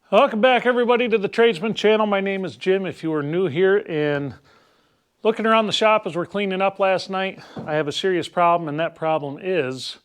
Welcome back, everybody, to the Tradesman Channel. My name is Jim. If you are new here and looking around the shop as we're cleaning up last night, I have a serious problem, and that problem is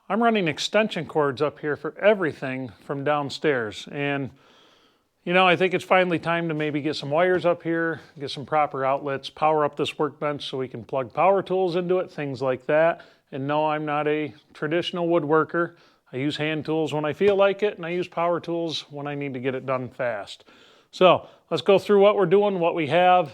I'm running extension cords up here for everything from downstairs. And, you know, I think it's finally time to maybe get some wires up here, get some proper outlets, power up this workbench so we can plug power tools into it, things like that. And no, I'm not a traditional woodworker. I use hand tools when I feel like it, and I use power tools when I need to get it done fast. So let's go through what we're doing, what we have,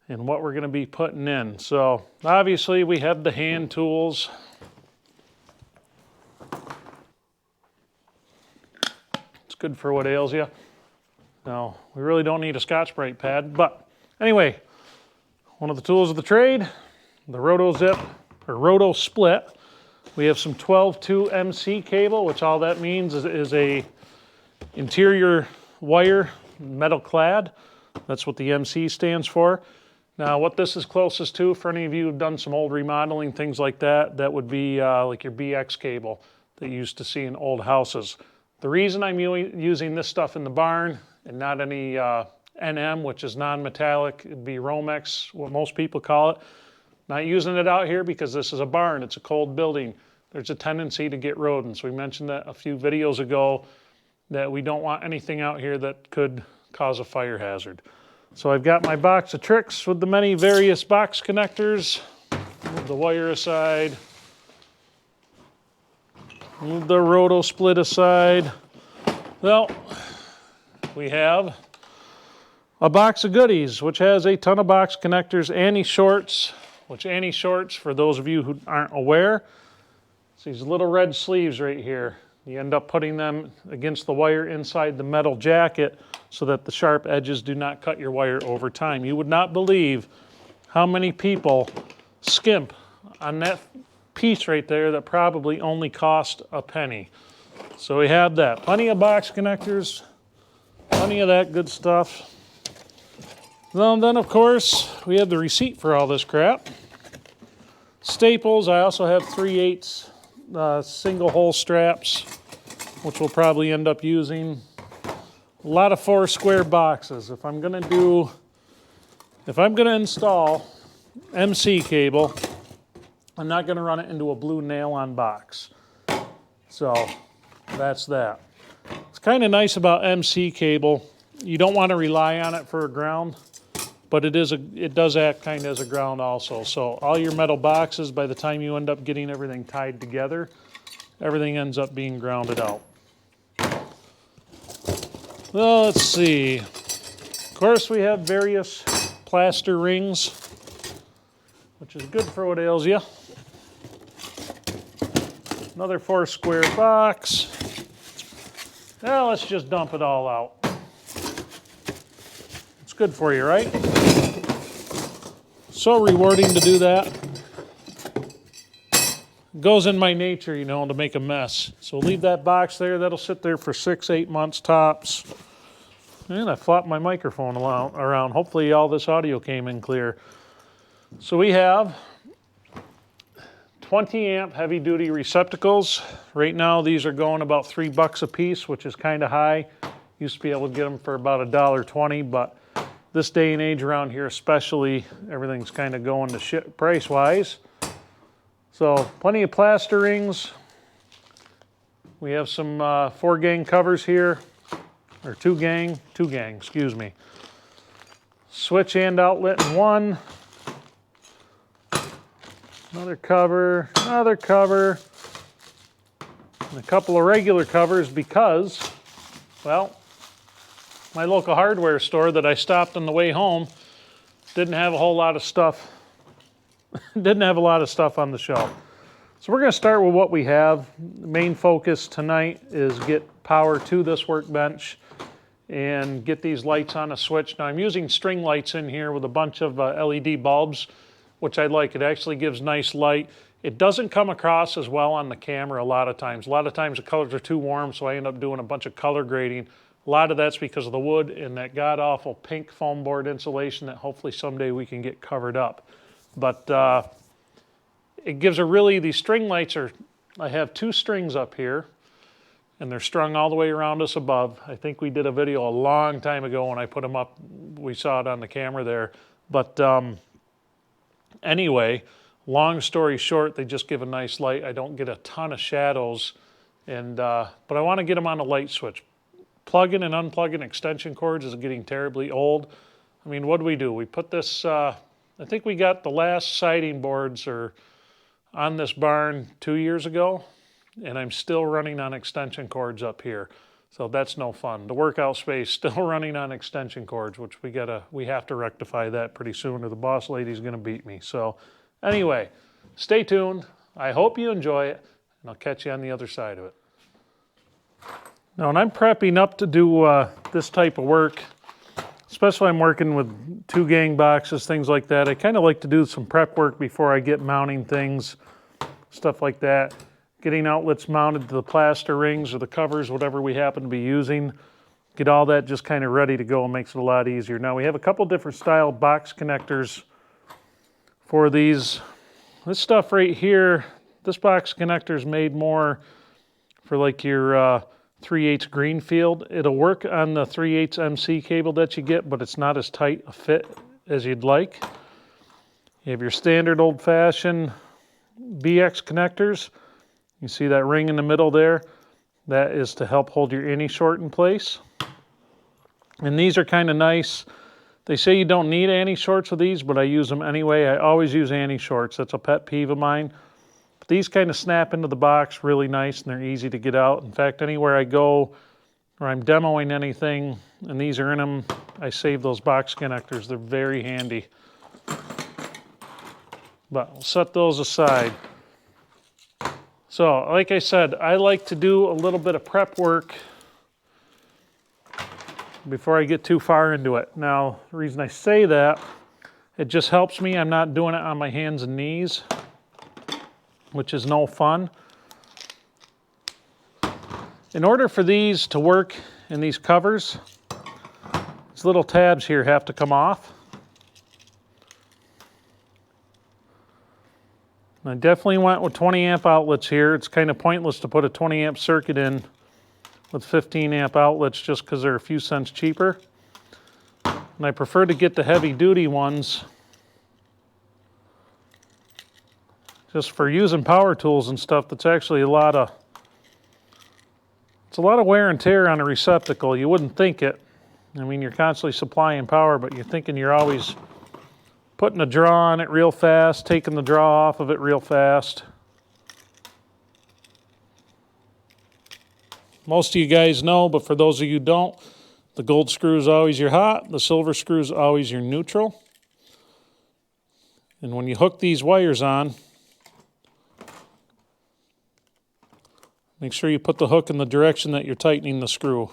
and what we're going to be putting in. So obviously we have the hand tools. It's good for what ails you. No, we really don't need a Scotch-Brite pad, but anyway, one of the tools of the trade, the Roto Zip, or Roto Split. We have some 12-2 MC cable, which all that means is a interior wire, metal clad. That's what the MC stands for. Now, what this is closest to, for any of you who've done some old remodeling, things like that, that would be like your BX cable that you used to see in old houses. The reason I'm using this stuff in the barn and not any NM, which is non-metallic, it'd be Romex, what most people call it. Not using it out here because this is a barn, it's a cold building. There's a tendency to get rodents. We mentioned that a few videos ago that we don't want anything out here that could cause a fire hazard. So I've got my box of tricks with the many various box connectors. Move the wire aside. Move the Roto Split aside. Well, we have a box of goodies, which has a ton of box connectors, anti-shorts, which anti-shorts, for those of you who aren't aware, it's these little red sleeves right here. You end up putting them against the wire inside the metal jacket so that the sharp edges do not cut your wire over time. You would not believe how many people skimp on that piece right there that probably only cost a penny. So we have that. Plenty of box connectors, plenty of that good stuff. Well, then, of course, we have the receipt for all this crap. Staples, I also have 3/8 single hole straps, which we'll probably end up using. A lot of 4 square boxes. If I'm gonna install MC cable, I'm not gonna run it into a blue nail-on box. So that's that. It's kind of nice about MC cable. You don't want to rely on it for a ground, but it does act kind of as a ground also. So all your metal boxes, by the time you end up getting everything tied together, everything ends up being grounded out. Well, let's see. Of course, we have various plaster rings, which is good for what ails you. Another 4 square box. Now let's just dump it all out. It's good for you, right? So rewarding to do that. It goes in my nature, you know, to make a mess. So leave that box there. That'll sit there for 6-8 months tops. And I flopped my microphone around. Hopefully all this audio came in clear. So we have 20 amp heavy duty receptacles. Right now these are going about $3 a piece, which is kind of high. Used to be able to get them for about $1.20, but this day and age around here especially, everything's kind of going to shit price-wise. So plenty of plaster rings. We have some 4-gang covers here, or 2-gang, excuse me. Switch and outlet in one. Another cover, and a couple of regular covers because, well, my local hardware store that I stopped on the way home didn't have a whole lot of stuff. Didn't have a lot of stuff on the shelf. So we're going to start with what we have. The main focus tonight is get power to this workbench and get these lights on a switch. Now I'm using string lights in here with a bunch of LED bulbs, which I like. It actually gives nice light. It doesn't come across as well on the camera a lot of times. A lot of times the colors are too warm, so I end up doing a bunch of color grading. A lot of that's because of the wood and that god-awful pink foam board insulation that hopefully someday we can get covered up. But it gives a really, these string lights are, I have 2 strings up here. and they're strung all the way around us above. I think we did a video a long time ago when I put them up. We saw it on the camera there. But anyway, long story short, they just give a nice light. I don't get a ton of shadows, and but I want to get them on a light switch. Plugging and unplugging extension cords is getting terribly old. I mean, what do? We put this, I think we got the last siding boards on this barn 2 years ago, and I'm still running on extension cords up here. So that's no fun. The workout space still running on extension cords, which we have to rectify that pretty soon or the boss lady's gonna beat me. So anyway, stay tuned. I hope you enjoy it, and I'll catch you on the other side of it. Now, when I'm prepping up to do this type of work, especially I'm working with 2 gang boxes, things like that, I kind of like to do some prep work before I get mounting things, stuff like that. Getting outlets mounted to the plaster rings or the covers, whatever we happen to be using. Get all that just kind of ready to go and makes it a lot easier. Now, we have a couple different style box connectors for these. This stuff right here, this box connector is made more for like your 3/8 Greenfield. It'll work on the 3/8 MC cable that you get, but it's not as tight a fit as you'd like. You have your standard old-fashioned BX connectors. You see that ring in the middle there? That is to help hold your any short in place. And these are kind of nice. They say you don't need any shorts with these, but I use them anyway. I always use any shorts. That's a pet peeve of mine. But these kind of snap into the box really nice, and they're easy to get out. In fact, anywhere I go or I'm demoing anything and these are in them, I save those box connectors. They're very handy. But we'll set those aside. So, like I said, I like to do a little bit of prep work before I get too far into it. Now, the reason I say that, it just helps me. I'm not doing it on my hands and knees, which is no fun. In order for these to work in these covers, these little tabs here have to come off. I definitely went with 20 amp outlets here. It's kind of pointless to put a 20 amp circuit in with 15 amp outlets just because they're a few cents cheaper. And I prefer to get the heavy duty ones just for using power tools and stuff. That's actually a lot of wear and tear on a receptacle. You wouldn't think it. I mean, you're constantly supplying power, but you're thinking you're always putting a draw on it real fast, taking the draw off of it real fast. Most of you guys know, but for those of you who don't, the gold screw is always your hot, the silver screw is always your neutral. And when you hook these wires on, make sure you put the hook in the direction that you're tightening the screw.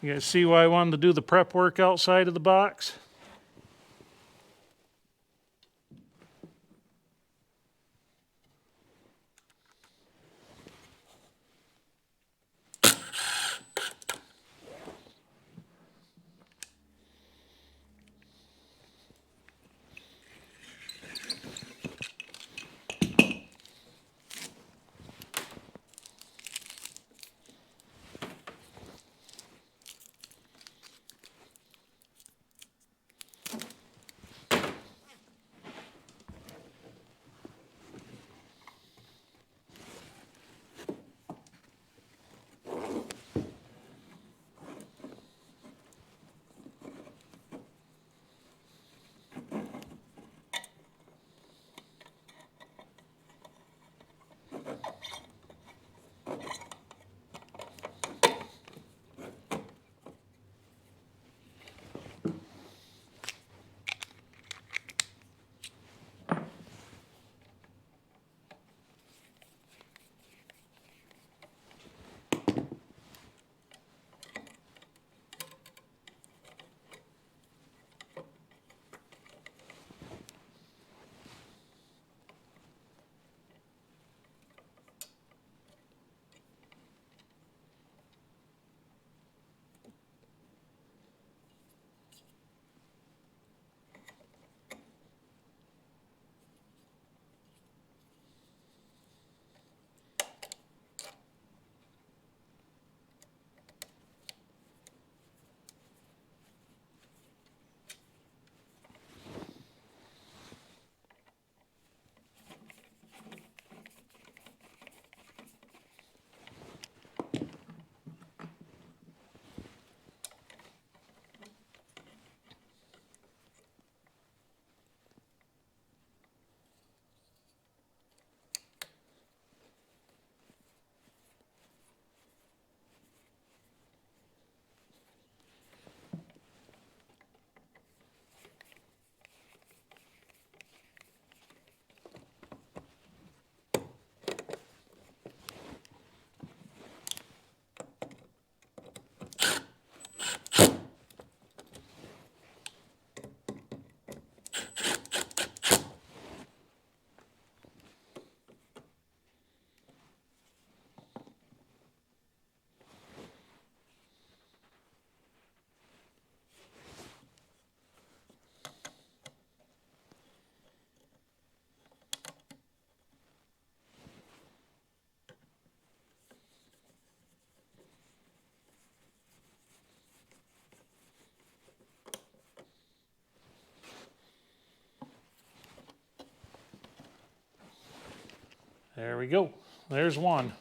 You guys see why I wanted to do the prep work outside of the box? There we go. There's one.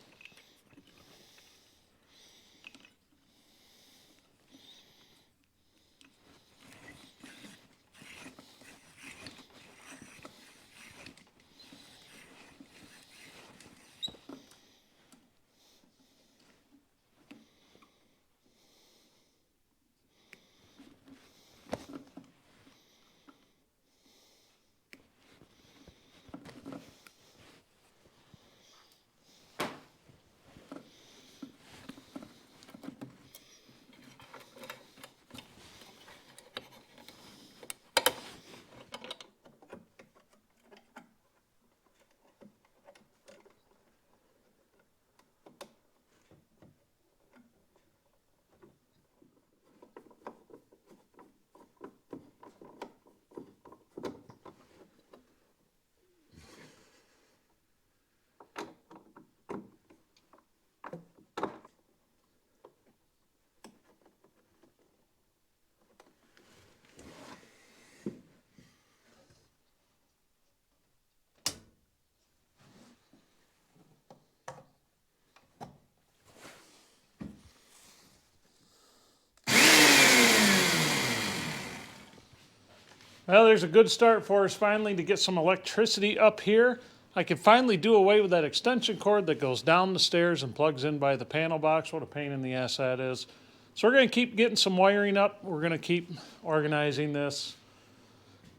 Well, there's a good start for us finally to get some electricity up here. I can finally do away with that extension cord that goes down the stairs and plugs in by the panel box. What a pain in the ass that is. So we're going to keep getting some wiring up. We're going to keep organizing this.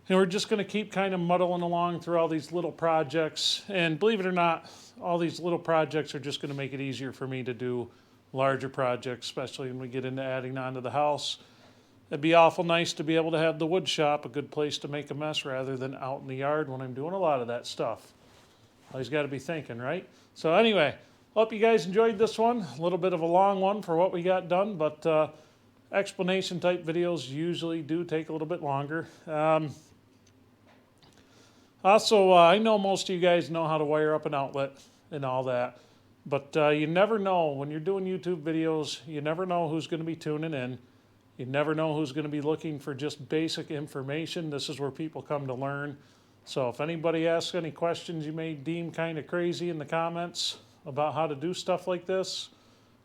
And we're just going to keep kind of muddling along through all these little projects. And believe it or not, all these little projects are just going to make it easier for me to do larger projects, especially when we get into adding on to the house. It'd be awful nice to be able to have the wood shop, a good place to make a mess rather than out in the yard when I'm doing a lot of that stuff. Always got to be thinking, right? So anyway, hope you guys enjoyed this one. A little bit of a long one for what we got done, but explanation type videos usually do take a little bit longer. Also, I know most of you guys know how to wire up an outlet and all that, but you never know when you're doing YouTube videos, you never know who's going to be tuning in. You never know who's going to be looking for just basic information. This is where people come to learn. So if anybody asks any questions you may deem kind of crazy in the comments about how to do stuff like this,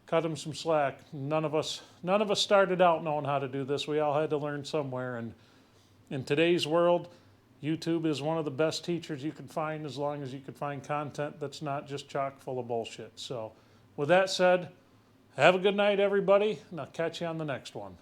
cut them some slack. None of us started out knowing how to do this. We all had to learn somewhere. And in today's world, YouTube is one of the best teachers you can find as long as you can find content that's not just chock full of bullshit. So with that said, have a good night, everybody, and I'll catch you on the next one.